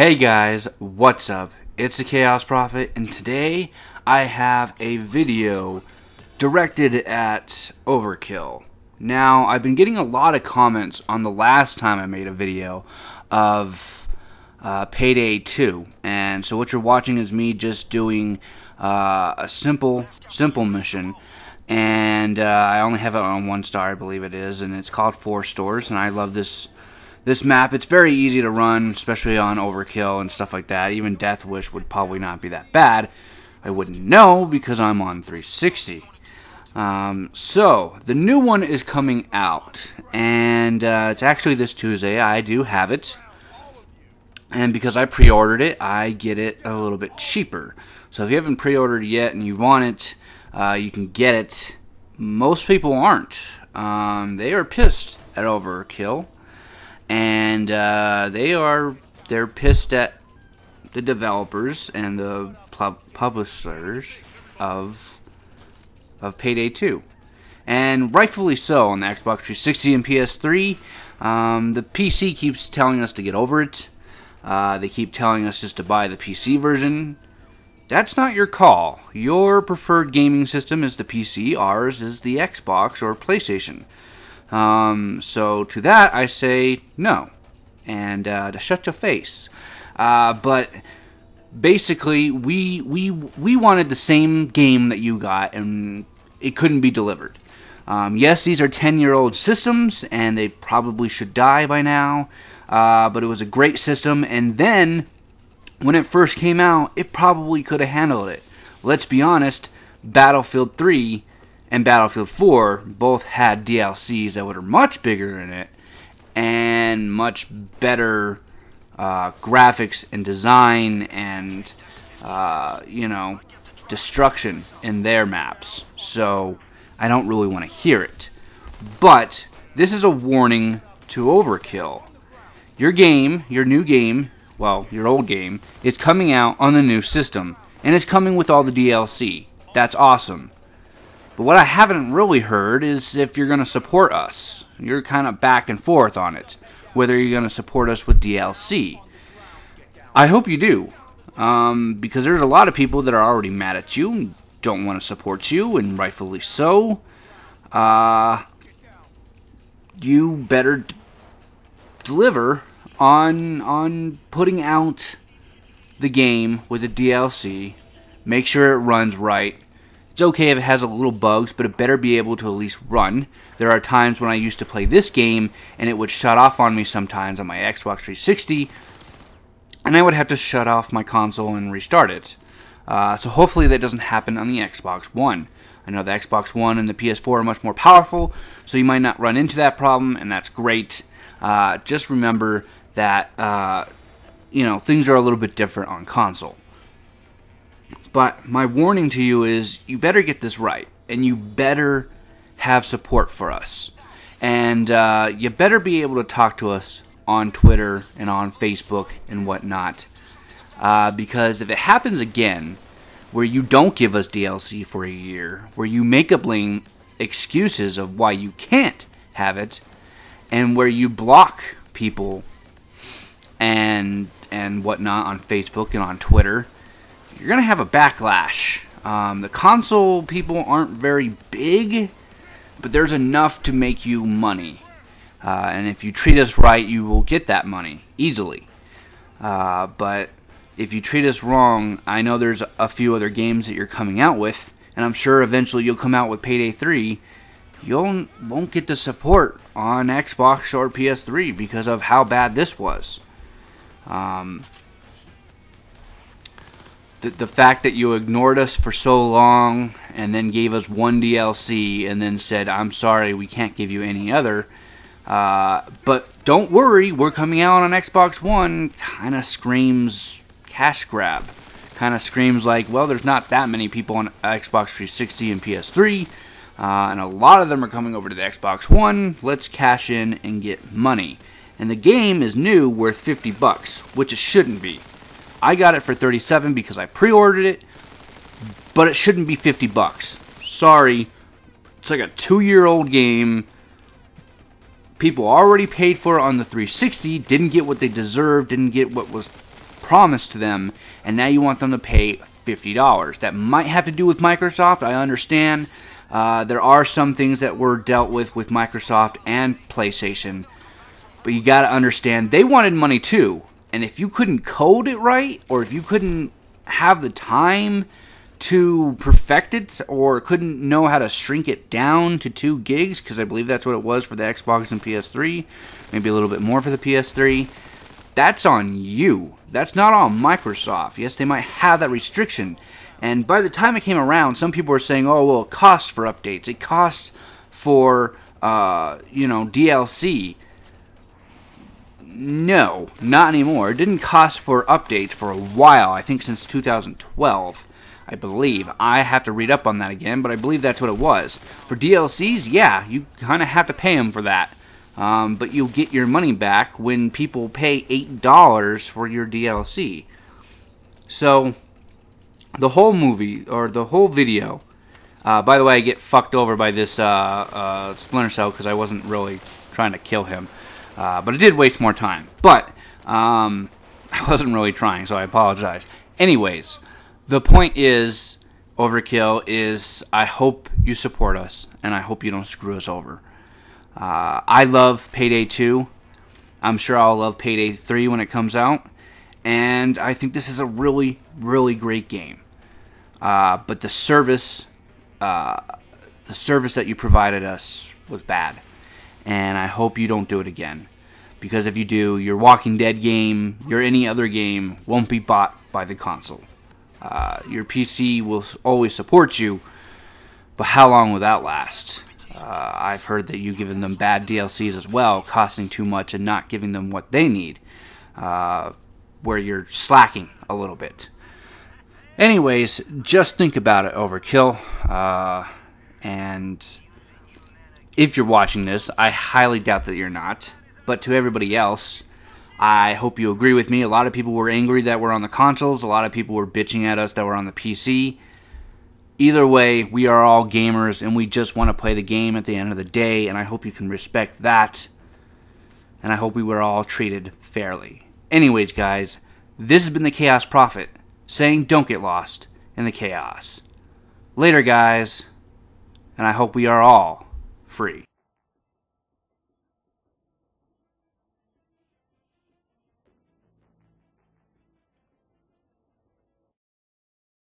Hey guys, what's up? It's the Chaos Prophet, and today I have a video directed at OverKill. Now, I've been getting a lot of comments on the last time I made a video of Payday 2, and so what you're watching is me just doing a simple mission, and I only have it on 1 star, I believe it is, and it's called 4 Stores, and I love this map. It's very easy to run, especially on Overkill and stuff like that. Even Death Wish would probably not be that bad. I wouldn't know because I'm on 360. So, the new one is coming out, and it's actually this Tuesday. I do have it, and because I pre-ordered it, I get it a little bit cheaper. So if you haven't pre-ordered yet and you want it, you can get it. Most people aren't. They are pissed at Overkill. And they're pissed at the developers and the publishers of Payday 2, and rightfully so. On the Xbox 360 and PS3, the PC keeps telling us to get over it. They keep telling us just to buy the PC version. That's not your call. Your preferred gaming system is the PC. Ours is the Xbox or PlayStation. So to that I say no, and to shut your face. But basically, we wanted the same game that you got, and it couldn't be delivered. Yes, these are 10-year-old systems, and they probably should die by now. But it was a great system, and then when it first came out, it probably could have handled it. Let's be honest, Battlefield 3 and Battlefield 4 both had DLCs that were much bigger in it and much better graphics and design and, destruction in their maps. So I don't really want to hear it. But this is a warning to Overkill. Your game, your new game, well, your old game, is coming out on the new system. And it's coming with all the DLC. That's awesome. But what I haven't really heard is if you're going to support us. You're kind of back and forth on it, whether you're going to support us with DLC. I hope you do, because there's a lot of people that are already mad at you and don't want to support you, and rightfully so. You better deliver on putting out the game with the DLC. Make sure it runs right. It's okay if it has a little bugs, but it better be able to at least run. There are times when I used to play this game, and it would shut off on me sometimes on my Xbox 360, and I would have to shut off my console and restart it. So hopefully that doesn't happen on the Xbox One. I know the Xbox One and the PS4 are much more powerful, so you might not run into that problem, and that's great. Just remember that, things are a little bit different on console. But my warning to you is you better get this right, and you better have support for us. And you better be able to talk to us on Twitter and on Facebook and whatnot. Because if it happens again, where you don't give us DLC for a year, where you make up lame excuses of why you can't have it, and where you block people and whatnot on Facebook and on Twitter, you're going to have a backlash. The console people aren't very big, but there's enough to make you money. And if you treat us right, you will get that money easily. But if you treat us wrong, I know there's a few other games that you're coming out with, and I'm sure eventually you'll come out with Payday 3. You won't get the support on Xbox or PS3 because of how bad this was. The fact that you ignored us for so long and then gave us 1 DLC and then said, I'm sorry, we can't give you any other. But don't worry, we're coming out on Xbox One, kind of screams cash grab. Kind of screams like, well, there's not that many people on Xbox 360 and PS3, and a lot of them are coming over to the Xbox One. Let's cash in and get money. And the game is new, worth $50, which it shouldn't be. I got it for $37 because I pre-ordered it, but it shouldn't be $50. Sorry, it's like a 2-year-old game. People already paid for it on the 360, didn't get what they deserved, didn't get what was promised to them, and now you want them to pay $50. That might have to do with Microsoft, I understand. There are some things that were dealt with Microsoft and PlayStation, but you got to understand, they wanted money too. And if you couldn't code it right, or if you couldn't have the time to perfect it, or couldn't know how to shrink it down to 2 gigs, because I believe that's what it was for the Xbox and PS3, maybe a little bit more for the PS3, that's on you. That's not on Microsoft. Yes, they might have that restriction. And by the time it came around, some people were saying, oh, well, it costs for updates. It costs for, DLC. No, not anymore. It didn't cost for updates for a while. I think since 2012, I believe. I have to read up on that again, but I believe that's what it was. For DLCs, yeah, you kind of have to pay them for that. But you'll get your money back when people pay $8 for your DLC. So, the whole movie, or the whole video, by the way, I get fucked over by this Splinter Cell because I wasn't really trying to kill him. But it did waste more time. But I wasn't really trying, so I apologize. Anyways, the point is, OverKill is, I hope you support us, and I hope you don't screw us over. I love Payday 2. I'm sure I'll love Payday 3 when it comes out. And I think this is a really, really great game. But the service that you provided us was bad. And I hope you don't do it again. Because if you do, your Walking Dead game, your any other game, won't be bought by the console. Your PC will always support you, but how long will that last? I've heard that you've given them bad DLCs as well, costing too much and not giving them what they need, where you're slacking a little bit. Anyways, just think about it, OverKill. And if you're watching this, I highly doubt that you're not. But to everybody else, I hope you agree with me. A lot of people were angry that we're on the consoles. A lot of people were bitching at us that we're on the PC. Either way, we are all gamers, and we just want to play the game at the end of the day, and I hope you can respect that. And I hope we were all treated fairly. Anyways, guys, this has been the Chaos Prophet, saying don't get lost in the chaos. Later, guys, and I hope we are all free.